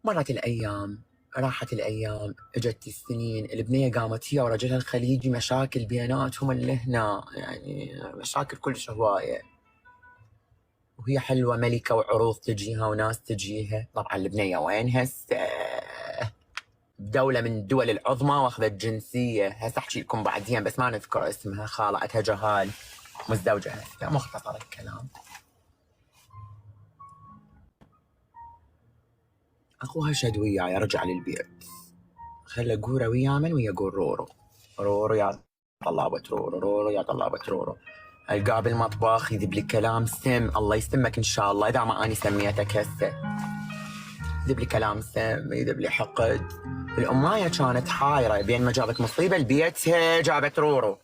مرت الأيام، راحت الأيام، اجت السنين، البنية قامت هي ورجلها الخليجي مشاكل بيناتهم اللي هنا، يعني مشاكل كلش هواية. وهي حلوة ملكة وعروض تجيها وناس تجيها. طبعا البنية وين هسه؟ دولة من الدول العظمى واخذت جنسية، هسه احكي لكم بعدين بس ما نذكر اسمها، خالتها جهال متزوجة هسه. مختصر الكلام، اخوها شد وياي رجع للبيت، خلى قورة ويا من ويا قول رورو. رورو يا طلابة رورو، رورو يا طلابة رورو. القاه بالمطبخ يذب لي كلام سم، الله يسمك ان شاء الله اذا ما اني سميتك هسه. يذب لي كلام سم، يذب لي حقد. الامايه كانت حايره بين ما جابت مصيبه لبيتها جابت رورو.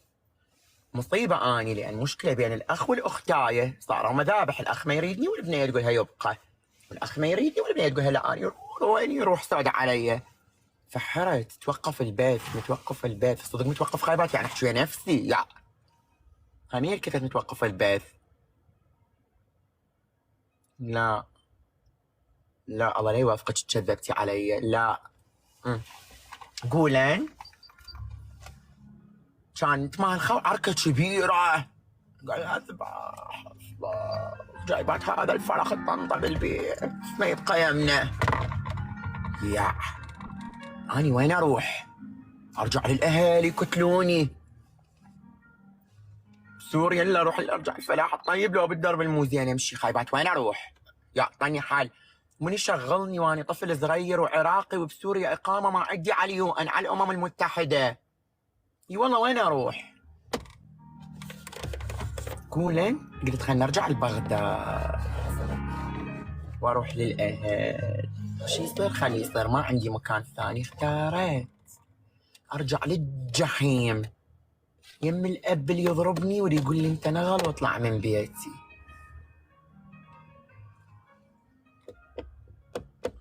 مصيبه اني لان مشكله بين الاخ والاختايه، صاروا مذابح، الاخ ما يريدني والبنيه تقولها يبقى، والاخ ما يريدني والبنيه تقولها لا اني رورو وين يروح سود علي. فحرت توقف البيت، متوقف البيت صدق، متوقف خيبات يعني احكي نفسي يا امير كيف متوقف البيت. لا لا الله لا يوافقك كذبتي علي. لا قولن كانت مالخه وعركه كبيره، قال اذبح جايبات هذا الفرخ الطنطا بالبيت ما يبقى يمنه. يا اني وين اروح؟ ارجع للاهل يقتلوني. سوريا الا اروح ارجع الفلاح الطيب لو بالدرب الموزين امشي خايبات وين اروح؟ يعطيني حال من يشغلني واني طفل صغير وعراقي وبسوريا اقامه ما عندي على اليو ان على الامم المتحده. اي والله وين اروح؟ قولن قلت خلينا نرجع لبغداد واروح للاهل. شو يصير خلي يصير، ما عندي مكان ثاني، اختاريت ارجع للجحيم. يم الاب اللي يضربني واللي يقول لي انت نغل واطلع من بيتي.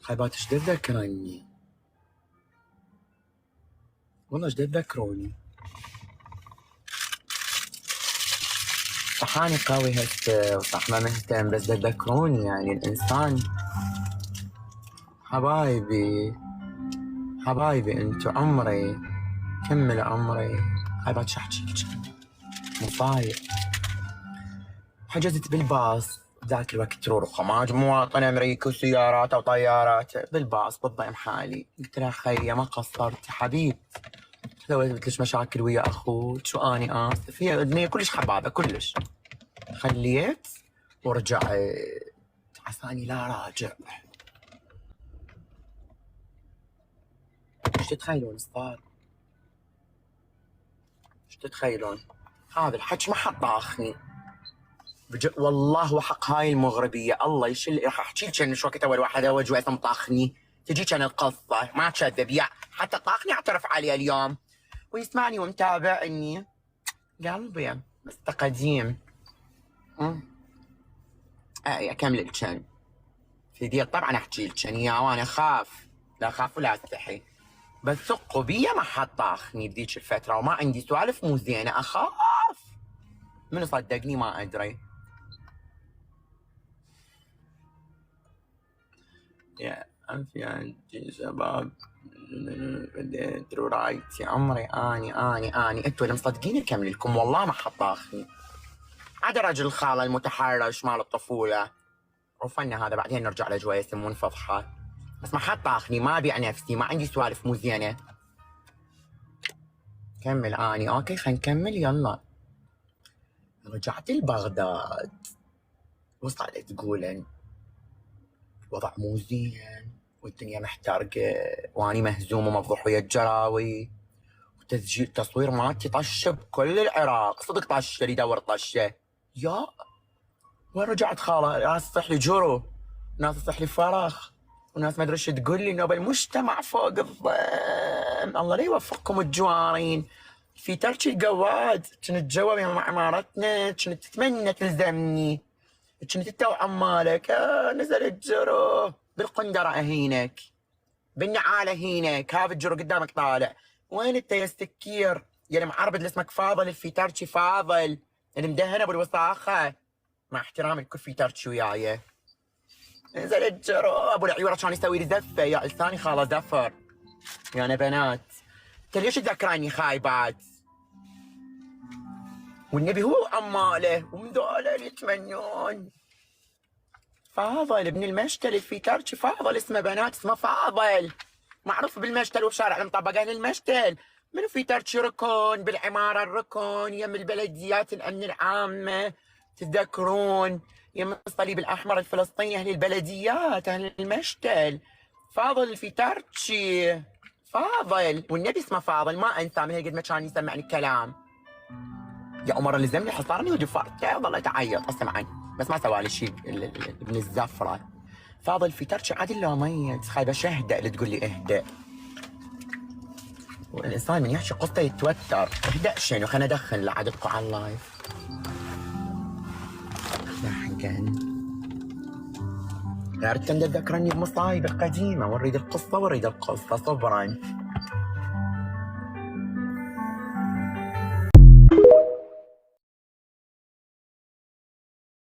خيبات ايش تذكرني؟ والله ايش تذكروني؟ صحاني قوي هسه وصح ما مهتم بس تذكروني يعني الانسان. حبايبي حبايبي انتو عمري، كمل عمري. خيبات شو احكي لك؟ مصايب. حجزت بالباص ذاك الوقت رورو خماج مواطن امريكي وسيارات وطيارات بالباص بالضيم حالي. قلت لها خيي ما قصرت حبيب، سويت ليش مشاكل ويا اخوك واني اسف. هي الدنيا كلش حبابه كلش. خليت ورجعت عساني لا راجع. ايش تتخيلون صار؟ ايش تتخيلون؟ هذا الحكي ما حد طاخني والله وحق هاي المغربيه الله يشل. راح احكي لك انه شو وقت اول واحد اوج وقت مطاخني تجي كان القصه ما تكذب يا حتى طاخني اعترف عليه اليوم ويسمعني ومتابعني. قلبي بس قديم. اكمل الكن في دي طبعا احكي لك اياه وانا اخاف، لا اخاف ولا استحي، بس ثقوا بي ما حد طاخني بذيك الفتره وما عندي سوالف مو زينه اخاف. من صدقني ما ادري. يا أنفي عندي شباب بديت رايت يا عمري. اني انتوا اللي مصدقين اكمل لكم والله ما حد طاخني عدا رجل الخاله المتحرش مال الطفوله. وفنا هذا بعدين نرجع لجويه يسمون فضحه، بس ما حد طاخني ما ابيع نفسي ما عندي سوالف مو زينه. كمل اني اوكي خلينا نكمل يلا. رجعت لبغداد وصلت تقولن الوضع مو زين والدنيا محترقه واني مهزوم ومفضوح ويا الجراوي وتسجيل تصوير مالتي طشه بكل العراق. صدق طشه اللي يدور طشه. يا وين رجعت خاله؟ ناس تصح لي جرو، ناس تصح لي فرخ، وناس ما ادري ايش تقول لي انه بالمجتمع فوق الضيم. الله لا يوفقكم الجوارين. في تركي القواد كنت جوا مع عمارتنا كنت تتمنى تلزمني، كنت انت وعمالك نزلت جرو بالقندره اهينك بالنعاله هينك. هذا الجرو قدامك طالع. وين انت يا السكير يا المعربد اللي اسمك فاضل الفيترشي فاضل اللي مدهنه بالوساخه؟ مع احترامي الكل فيترشي وياي. نزلت جروب والعيورة كان يسوي لي زفه، يا لساني خاله زفر. يا انا بنات انت ليش تذكراني خايبات؟ والنبي هو عماله ومذوله اللي يتمنون. فاضل ابن المشتل في تركي، فاضل اسمه بنات، اسمه فاضل، معروف بالمشتل وبشارع المطبقة اهل المشتل. منو في تركي ركن بالعمارة، الركن يم البلديات الامن العامة تتذكرون، يم الصليب الاحمر الفلسطيني اهل البلديات اهل المشتل. فاضل في تركي، فاضل والنبي اسمه فاضل، ما انسى من هالقد ما كان يسمعني الكلام. يا عمر اللي زمني حصرني ودفرته ظلت اعيط اسمعني، بس ما سوى لي شيء ابن الزفره. فاضل في تركي عادل لو ميت، خايبه شهدأ اللي تقول لي اهدأ. والانسان من يحكي قصته يتوتر. اهدأ شنو؟ خلينا ادخن لعددكم على اللايف. لحقا غير كان تذكرني بمصايب القديمه، ونريد القصه ونريد القصه صبرا.